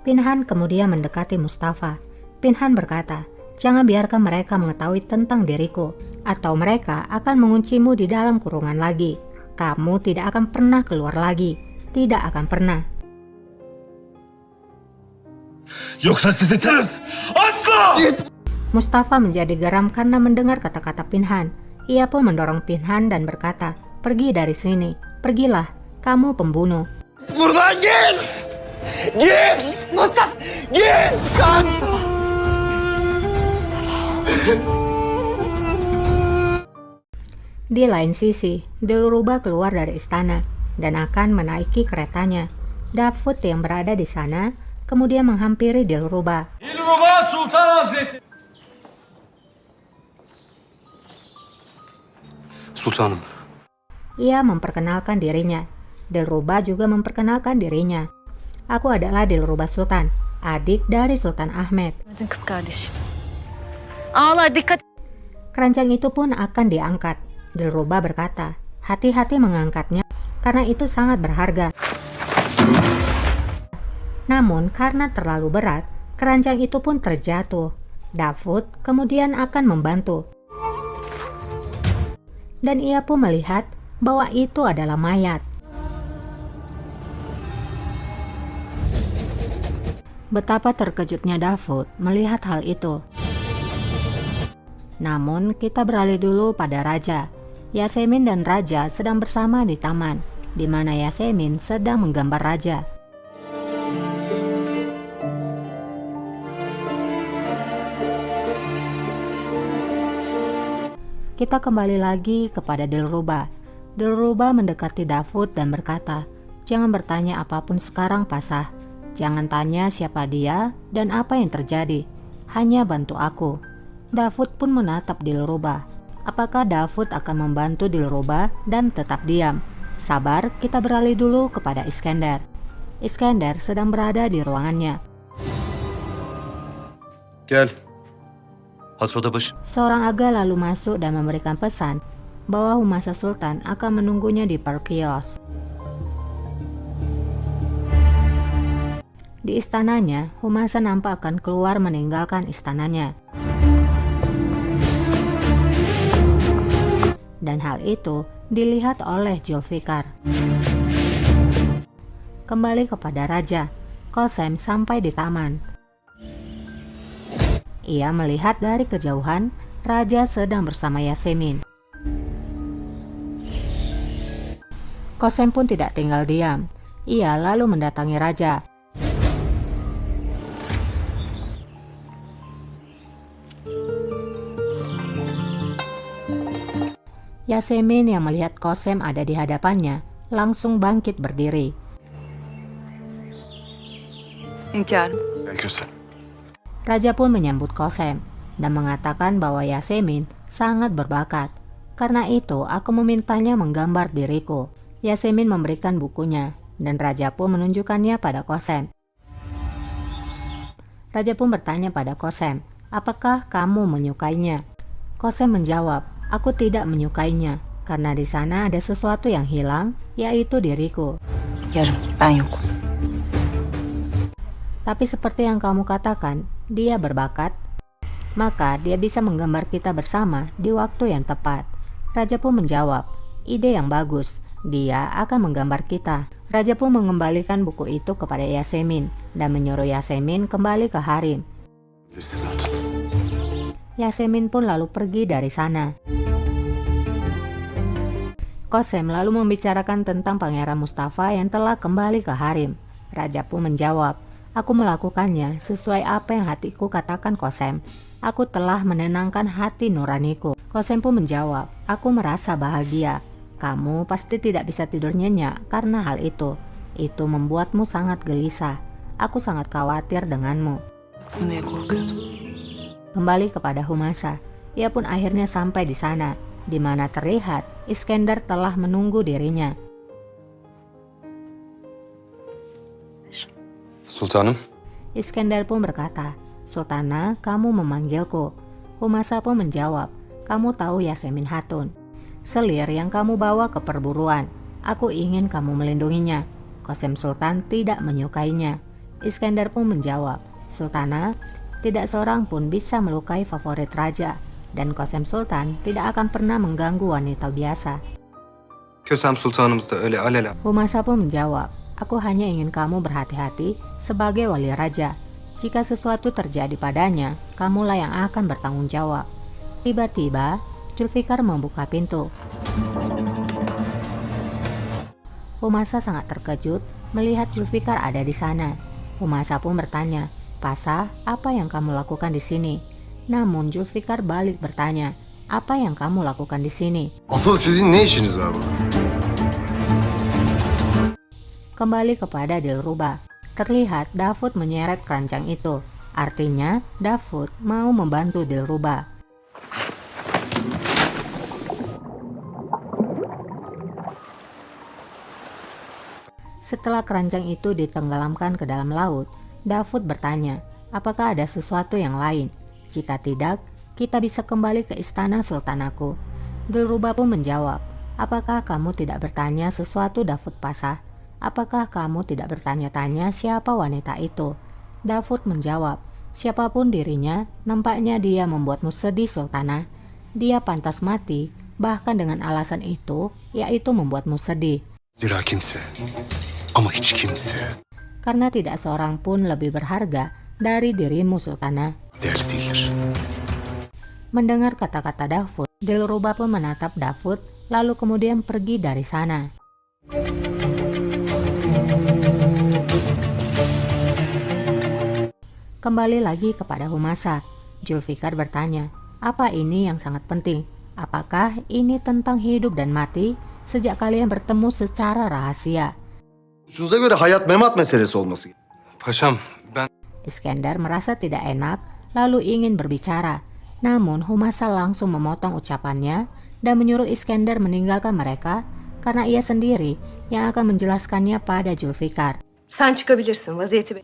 Pinhan kemudian mendekati Mustafa. Pinhan berkata, "Jangan biarkan mereka mengetahui tentang diriku, atau mereka akan menguncimu di dalam kurungan lagi. Kamu tidak akan pernah keluar lagi. Tidak akan pernah." Mustafa menjadi geram karena mendengar kata-kata Pinhan. Ia pun mendorong Pinhan dan berkata, "Pergi dari sini. Pergilah. Kamu pembunuh." Buradan git! Git! Mustafa! Git! Di lain sisi, Dilruba keluar dari istana dan akan menaiki keretanya. Davud yang berada di sana kemudian menghampiri Dilruba. Dilruba Sultan Hazretleri. Sultanım. Ia memperkenalkan dirinya. Dilruba juga memperkenalkan dirinya. "Aku adalah Dilruba Sultan, adik dari Sultan Ahmed." Kız kardeşim. Ağlar dikkat. Keranjang itu pun akan diangkat. Dilruba berkata, "Hati-hati mengangkatnya karena itu sangat berharga." Namun karena terlalu berat, keranjang itu pun terjatuh. Davud kemudian akan membantu. Dan ia pun melihat bahwa itu adalah mayat. Betapa terkejutnya Davud melihat hal itu. Namun kita beralih dulu pada Raja. Yasemin dan Raja sedang bersama di taman, di mana Yasemin sedang menggambar Raja. Kita kembali lagi kepada Dilruba. Dilruba mendekati Davud dan berkata, "Jangan bertanya apapun sekarang, Pasah. Jangan tanya siapa dia dan apa yang terjadi. Hanya bantu aku." Davud pun menatap Dilruba. Apakah Davud akan membantu Dilruba dan tetap diam? Sabar, kita beralih dulu kepada Iskandar. Iskandar sedang berada di ruangannya. Gel. Hasrodabaşı. Seorang aga lalu masuk dan memberikan pesan bahwa Humasa Sultan akan menunggunya di Perkios. Di istananya, Humasa nampak akan keluar meninggalkan istananya. Dan hal itu dilihat oleh Zulfikar. Kembali kepada Raja, Qasem sampai di taman. Ia melihat dari kejauhan Raja sedang bersama Yasemin. Qasem pun tidak tinggal diam. Ia lalu mendatangi Raja. Yasemin yang melihat Qasem ada di hadapannya langsung bangkit berdiri. Hünkârım. Raja pun menyambut Qasem dan mengatakan bahwa Yasemin sangat berbakat. Karena itu aku memintanya menggambar diriku. Yasemin memberikan bukunya dan Raja pun menunjukkannya pada Qasem. Raja pun bertanya pada Qasem, "Apakah kamu menyukainya?" Qasem menjawab, "Aku tidak menyukainya karena di sana ada sesuatu yang hilang, yaitu diriku. Yarım ben yokum. Tapi seperti yang kamu katakan, dia berbakat, maka dia bisa menggambar kita bersama di waktu yang tepat." Raja pun menjawab, "Ide yang bagus, dia akan menggambar kita." Raja pun mengembalikan buku itu kepada Yasemin dan menyuruh Yasemin kembali ke harem. Yasemin pun lalu pergi dari sana. Qasem lalu membicarakan tentang Pangeran Mustafa yang telah kembali ke harem. Raja pun menjawab, "Aku melakukannya sesuai apa yang hatiku katakan, Qasem. Aku telah menenangkan hati nuraniku." Qasem pun menjawab, "Aku merasa bahagia. Kamu pasti tidak bisa tidur nyenyak karena hal itu. Itu membuatmu sangat gelisah. Aku sangat khawatir denganmu." Diye korkuyordum. Kembali kepada Humasa, ia pun akhirnya sampai di sana, di mana terlihat Iskandar telah menunggu dirinya. Sultanım. Iskandar pun berkata, "Sultana, kamu memanggilku." Humasa pun menjawab, "Kamu tahu Yasemin Hatun, selir yang kamu bawa ke perburuan. Aku ingin kamu melindunginya. Qasem Sultan tidak menyukainya. Iskandar pun menjawab, Sultana, tidak seorang pun bisa melukai favorit raja, dan Qasem Sultan tidak akan pernah mengganggu wanita biasa. Kösem Sultanımız da öyle alelade. Humasa pun menjawab, aku hanya ingin kamu berhati-hati sebagai wali raja. Jika sesuatu terjadi padanya, kamulah yang akan bertanggung jawab. Tiba-tiba, Zulfikar membuka pintu. Humasa sangat terkejut melihat Zulfikar ada di sana. Humasa pun bertanya, Pasah, apa yang kamu lakukan di sini? Namun Zulfikar balik bertanya, apa yang kamu lakukan di sini? Asıl sizin ne işiniz var burada? Kembali kepada Dilruba. Terlihat Davud menyeret keranjang itu. Artinya, Davud mau membantu Dilruba. Setelah keranjang itu ditenggelamkan ke dalam laut, Davud bertanya, apakah ada sesuatu yang lain? Jika tidak, kita bisa kembali ke istana sultanaku. Dilruba pun menjawab, apakah kamu tidak bertanya sesuatu Davud Pasah? Apakah kamu tidak bertanya-tanya siapa wanita itu? Davud menjawab, siapapun dirinya, nampaknya dia membuatmu sedih Sultana. Dia pantas mati, bahkan dengan alasan itu, yaitu membuatmu sedih. Zira kimse, ama hiç kimse Karena tidak seorang pun lebih berharga dari dirimu Sultana. değerli değildir. Mendengar kata-kata Davud, Dilruba pun menatap Davud, lalu kemudian pergi dari sana. Kembali lagi kepada Humasa. Zulfikar bertanya, apa ini yang sangat penting? Apakah ini tentang hidup dan mati sejak kalian bertemu secara rahasia? Şunuza göre hayat memat meselesi olması. Paşam, ben Iskandar merasa tidak enak, lalu ingin berbicara. Namun Humasa langsung memotong ucapannya dan menyuruh Iskandar meninggalkan mereka karena ia sendiri yang akan menjelaskannya pada Zulfikar. Sen çıkabilirsin, vaziyeti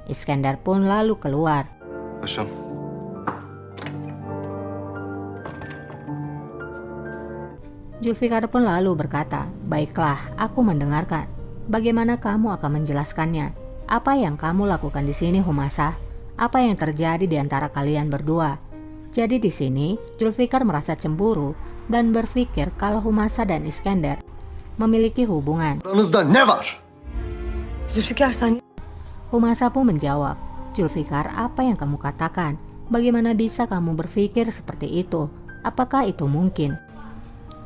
Iskandar pun lalu keluar. paşam. Zulfikar pun lalu berkata, baiklah, aku mendengarkan. Bagaimana kamu akan menjelaskannya? Apa yang kamu lakukan di sini, Humasa? Apa yang terjadi di antara kalian berdua? Jadi di sini, Zulfikar merasa cemburu dan berpikir kalau Humasa dan Iskandar memiliki hubungan. Aranızda ne var? Zülfikar sen Humasa pun menjawab, Zulfikar, apa yang kamu katakan? Bagaimana bisa kamu berpikir seperti itu? Apakah itu mungkin?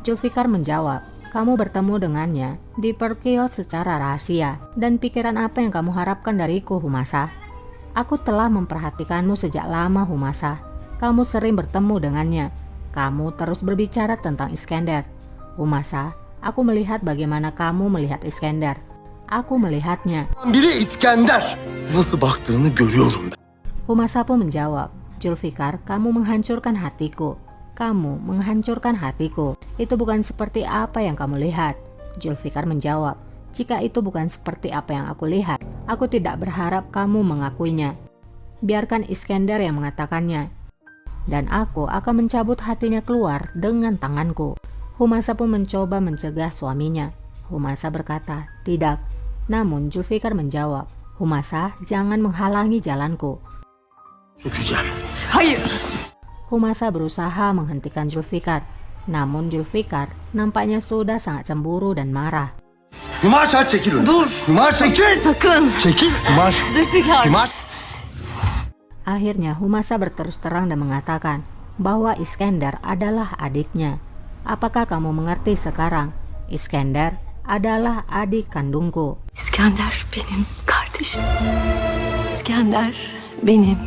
Zulfikar menjawab, kamu bertemu dengannya di perkios secara rahasia, dan pikiran apa yang kamu harapkan dariku, Humasa? Aku telah memperhatikanmu sejak lama, Humasa. Kamu sering bertemu dengannya. Kamu terus berbicara tentang Iskandar. Humasa, aku melihat bagaimana kamu melihat Iskandar. Aku melihatnya. Biri İskender. Nasıl baktığını görüyorum ben. Humasa pun menjawab, Zulfikar, kamu menghancurkan hatiku. Kamu menghancurkan hatiku. Itu bukan seperti apa yang kamu lihat. Zulfikar menjawab, jika itu bukan seperti apa yang aku lihat, aku tidak berharap kamu mengakuinya. Biarkan Iskandar yang mengatakannya. Dan aku akan mencabut hatinya keluar dengan tanganku. Humasa pun mencoba mencegah suaminya. Humasa berkata, tidak. Namun Zulfikar menjawab, Humasa, jangan menghalangi jalanku. Sökeceğim. hayır. Humasa berusaha menghentikan Zulfikar. Namun Zulfikar nampaknya sudah sangat cemburu dan marah. Hümaşa çekil önce. Dur. Hümaşa çekil. Sakın. Çekil. Hümaşa. Zülfikar. Hümaşa. Akhirnya Humasa berterus terang dan mengatakan bahwa Iskandar adalah adiknya. Apakah kamu mengerti sekarang? Iskandar adalah adik kandungku. İskender benim kardeşim. İskender benim